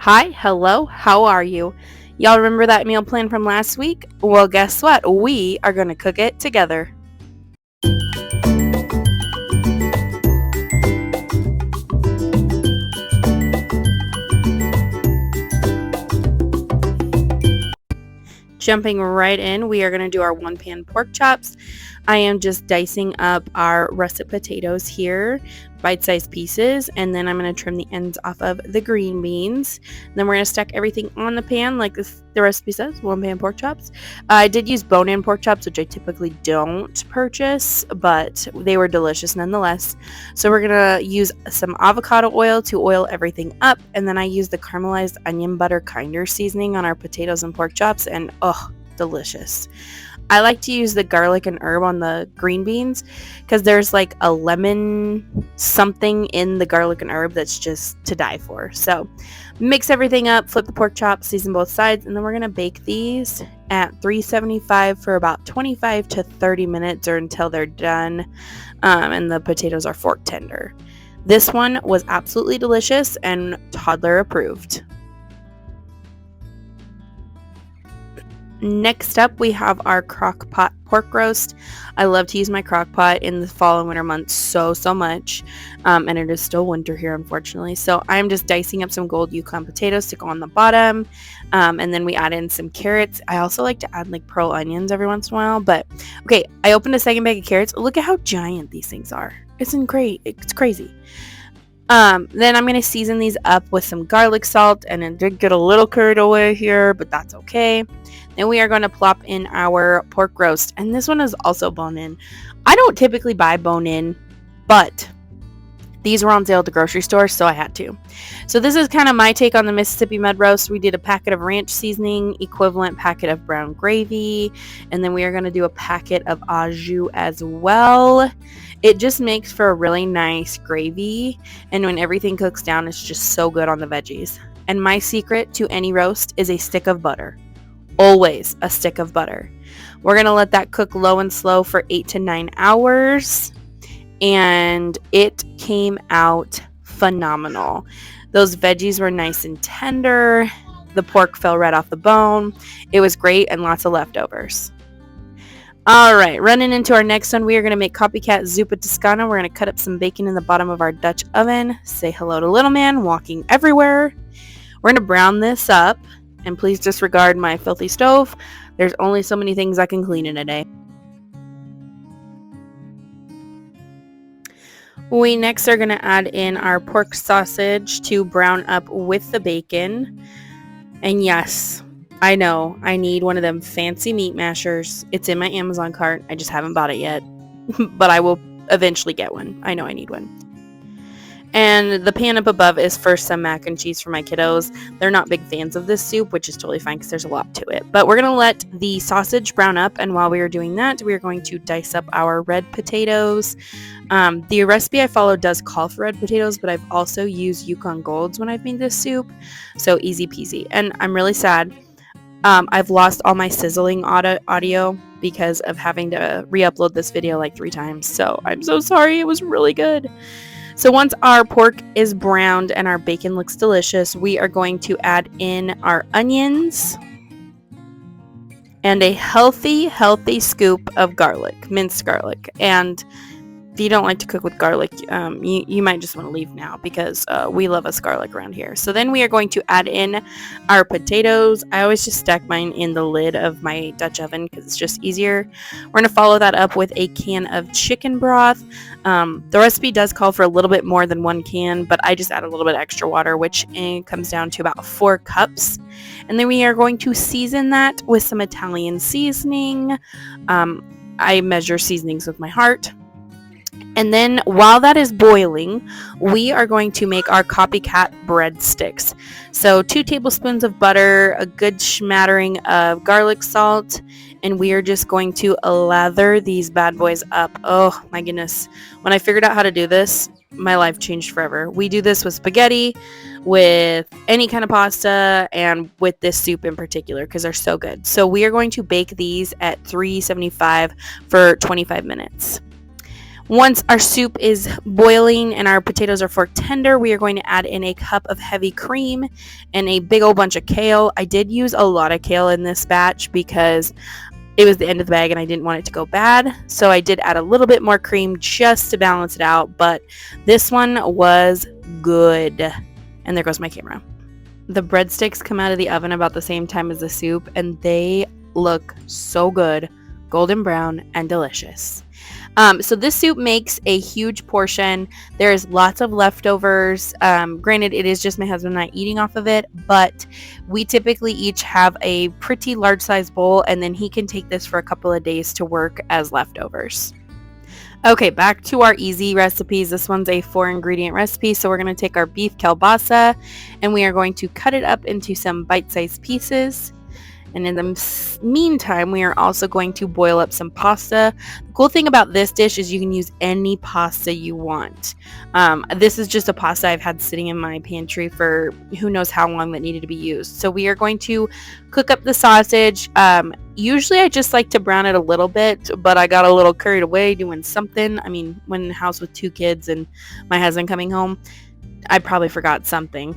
Hi, hello, how are you? Y'all remember that meal plan from last week? Well, guess what? We are going to cook it together. Jumping right in, we are going to do our one pan pork chops. I am just dicing up our russet potatoes here, bite-sized pieces, and then I'm going to trim the ends off of the green beans. Then we're going to stack everything on the pan like the recipe says, one pan pork chops. I did use bone-in pork chops, which I typically don't purchase, but they were delicious nonetheless. So we're going to use some avocado oil to oil everything up, and then I use the caramelized onion butter kinder seasoning on our potatoes and pork chops, and delicious. I like to use the garlic and herb on the green beans because there's like a lemon something in the garlic and herb that's just to die for. So mix everything up, flip the pork chops, season both sides, and then we're going to bake these at 375 for about 25 to 30 minutes or until they're done and the potatoes are fork tender. This one was absolutely delicious and toddler approved. Next up, we have our crock pot pork roast. I love to use my crock pot in the fall and winter months so much, and it is still winter here, unfortunately. So I'm just dicing up some gold Yukon potatoes to go on the bottom, and then we add in some carrots. I also like to add like pearl onions every once in a while, but okay, I opened a second bag of carrots. Look at how giant these things are. It's crazy. Then I'm going to season these up with some garlic salt, and it did get a little carried away here, but that's okay. Then we are going to plop in our pork roast, and this one is also bone-in. I don't typically buy bone-in, but these were on sale at the grocery store, so I had to. So this is kind of my take on the Mississippi mud roast. We did a packet of ranch seasoning, equivalent packet of brown gravy, and then we are going to do a packet of au jus as well. It just makes for a really nice gravy, and when everything cooks down, it's just so good on the veggies. And my secret to any roast is a stick of butter. Always a stick of butter. We're going to let that cook low and slow for 8 to 9 hours, and it came out phenomenal. Those veggies were nice and tender. The pork fell right off the bone. It was great, and lots of leftovers. All right, running into our next one, we are going to make copycat Zuppa Toscana. We're going to cut up some bacon in the bottom of our Dutch oven. Say hello to little man walking everywhere. We're going to brown this up, and please disregard my filthy stove. There's only so many things I can clean in a day. We next are going to add in our pork sausage to brown up with the bacon. And yes, I know I need one of them fancy meat mashers. It's in my Amazon cart. I just haven't bought it yet, but I will eventually get one. I know I need one. And the pan up above is for some mac and cheese for my kiddos. They're not big fans of this soup, which is totally fine because there's a lot to it. But we're going to let the sausage brown up, and while we are doing that, we are going to dice up our red potatoes. The recipe I followed does call for red potatoes, but I've also used Yukon Golds when I've made this soup, so easy peasy. And I'm really sad. I've lost all my sizzling audio because of having to re-upload this video like 3 times, so I'm so sorry. It was really good. So once our pork is browned and our bacon looks delicious, we are going to add in our onions and a healthy scoop of garlic, minced garlic. And if you don't like to cook with garlic, you might just want to leave now because we love us garlic around here. So then we are going to add in our potatoes. I always just stack mine in the lid of my Dutch oven because it's just easier. We're going to follow that up with a can of chicken broth. The recipe does call for a little bit more than 1 can, but I just add a little bit extra water, which comes down to about 4 cups. And then we are going to season that with some Italian seasoning. I measure seasonings with my heart. And then while that is boiling, we are going to make our copycat breadsticks. So 2 tablespoons of butter, a good smattering of garlic salt, and we are just going to lather these bad boys up. Oh my goodness. When I figured out how to do this, my life changed forever. We do this with spaghetti, with any kind of pasta, and with this soup in particular because they're so good. So we are going to bake these at 375 for 25 minutes. Once our soup is boiling and our potatoes are fork tender, we are going to add in a cup of heavy cream and a big old bunch of kale. I did use a lot of kale in this batch because it was the end of the bag and I didn't want it to go bad. So I did add a little bit more cream just to balance it out, but this one was good. And there goes my camera. The breadsticks come out of the oven about the same time as the soup, and they look so good, golden brown and delicious. So this soup makes a huge portion. There's lots of leftovers. Granted, it is just my husband and I eating off of it, but we typically each have a pretty large size bowl, and then he can take this for a couple of days to work as leftovers. Okay, back to our easy recipes. This one's a 4-ingredient recipe. So we're going to take our beef kielbasa and we are going to cut it up into some bite-sized pieces. And in the meantime, we are also going to boil up some pasta. The cool thing about this dish is you can use any pasta you want. This is just a pasta I've had sitting in my pantry for who knows how long that needed to be used. So we are going to cook up the sausage. Usually I just like to brown it a little bit, but I got a little carried away doing something. I mean, when in the house with 2 kids and my husband coming home, I probably forgot something.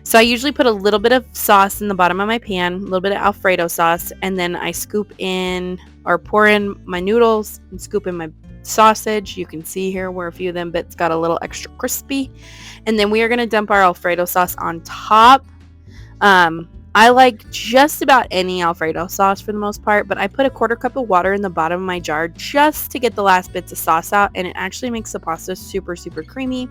So I usually put a little bit of sauce in the bottom of my pan, a little bit of Alfredo sauce, and then I scoop in or pour in my noodles and scoop in my sausage. You can see here where a few of them bits got a little extra crispy. And then we are going to dump our Alfredo sauce on top. I like just about any Alfredo sauce for the most part, but I put a 1/4 cup of water in the bottom of my jar just to get the last bits of sauce out, and it actually makes the pasta super, super creamy.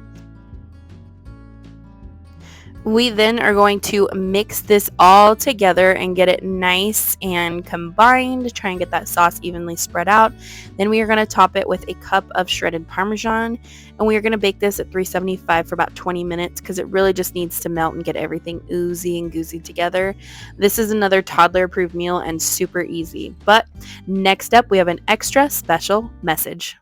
We then are going to mix this all together and get it nice and combined, try and get that sauce evenly spread out. Then we are going to top it with a cup of shredded Parmesan, and we are going to bake this at 375 for about 20 minutes because it really just needs to melt and get everything oozy and goozy together. This is another toddler approved meal and super easy. But next up, we have an extra special message.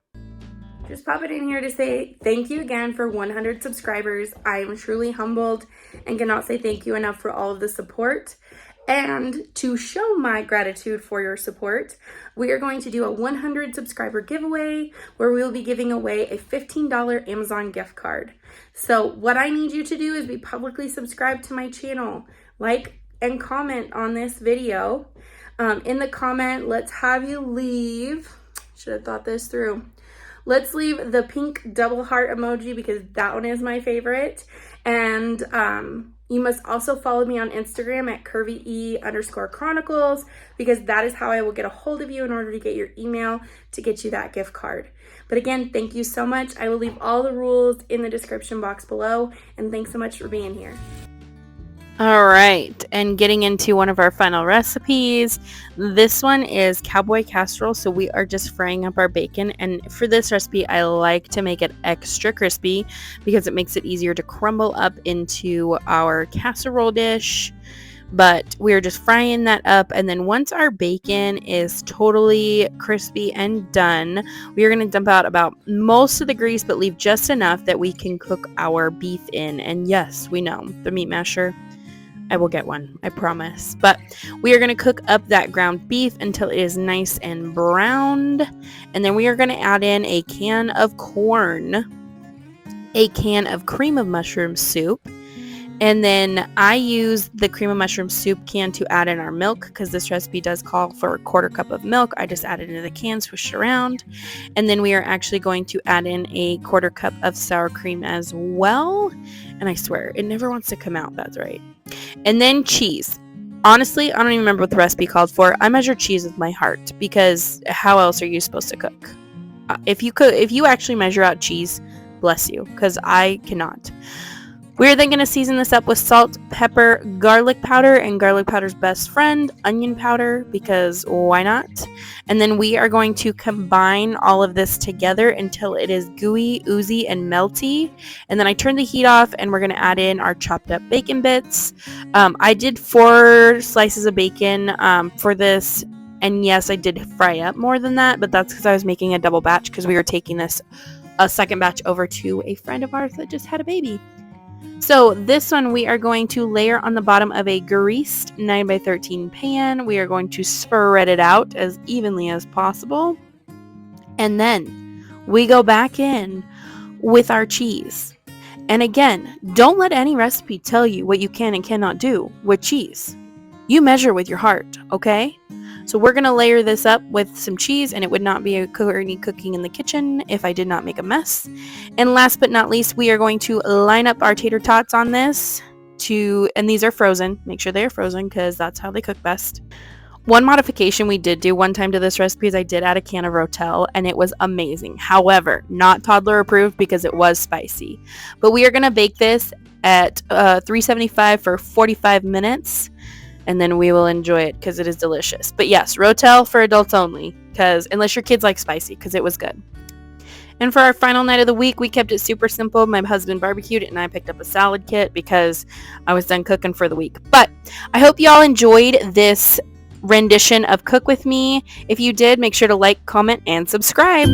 Just popping in here to say thank you again for 100 subscribers. I am truly humbled and cannot say thank you enough for all of the support. And to show my gratitude for your support, we are going to do a 100 subscriber giveaway where we will be giving away a $15 Amazon gift card. So what I need you to do is be publicly subscribed to my channel, like and comment on this video. In the comment, let's have you leave, should have thought this through. Let's leave the pink double heart emoji because that one is my favorite. And you must also follow me on Instagram at Curvy E _Chronicles because that is how I will get a hold of you in order to get your email to get you that gift card. But again, thank you so much. I will leave all the rules in the description box below. And thanks so much for being here. All right, and getting into one of our final recipes. This one is Cowboy Casserole, so we are just frying up our bacon, and for this recipe I like to make it extra crispy because it makes it easier to crumble up into our casserole dish. But we're just frying that up, and then once our bacon is totally crispy and done, we are going to dump out about most of the grease but leave just enough that we can cook our beef in. And yes, we know the meat masher, I will get one, I promise. But we are going to cook up that ground beef until it is nice and browned. And then we are going to add in a can of corn, a can of cream of mushroom soup. And then I use the cream of mushroom soup can to add in our milk because this recipe does call for a 1/4 cup of milk. I just add it into the can, swish around. And then we are actually going to add in a 1/4 cup of sour cream as well. And I swear, it never wants to come out, that's right. And then cheese. Honestly, I don't even remember what the recipe called for. I measure cheese with my heart because how else are you supposed to cook? If you actually measure out cheese, bless you, because I cannot. We're then going to season this up with salt, pepper, garlic powder, and garlic powder's best friend, onion powder, because why not? And then we are going to combine all of this together until it is gooey, oozy, and melty. And then I turn the heat off, and we're going to add in our chopped up bacon bits. I did 4 slices of bacon for this. And yes, I did fry up more than that, but that's because I was making a double batch because we were taking this a second batch over to a friend of ours that just had a baby. So this one we are going to layer on the bottom of a greased 9x13 pan. We are going to spread it out as evenly as possible. And then we go back in with our cheese. And again, don't let any recipe tell you what you can and cannot do with cheese. You measure with your heart, okay? So we're going to layer this up with some cheese, and it would not be a Courtney cooking in the kitchen if I did not make a mess. And last but not least, we are going to line up our tater tots on this and these are frozen. Make sure they are frozen because that's how they cook best. One modification we did do one time to this recipe is I did add a can of Rotel, and it was amazing. However, not toddler approved because it was spicy. But we are going to bake this at 375 for 45 minutes, and then we will enjoy it because it is delicious. But yes, Rotel for adults only, because unless your kids like spicy, because it was good. And for our final night of the week, we kept it super simple. My husband barbecued it, and I picked up a salad kit because I was done cooking for the week. But I hope y'all enjoyed this rendition of Cook With Me. If you did, make sure to like, comment, and subscribe.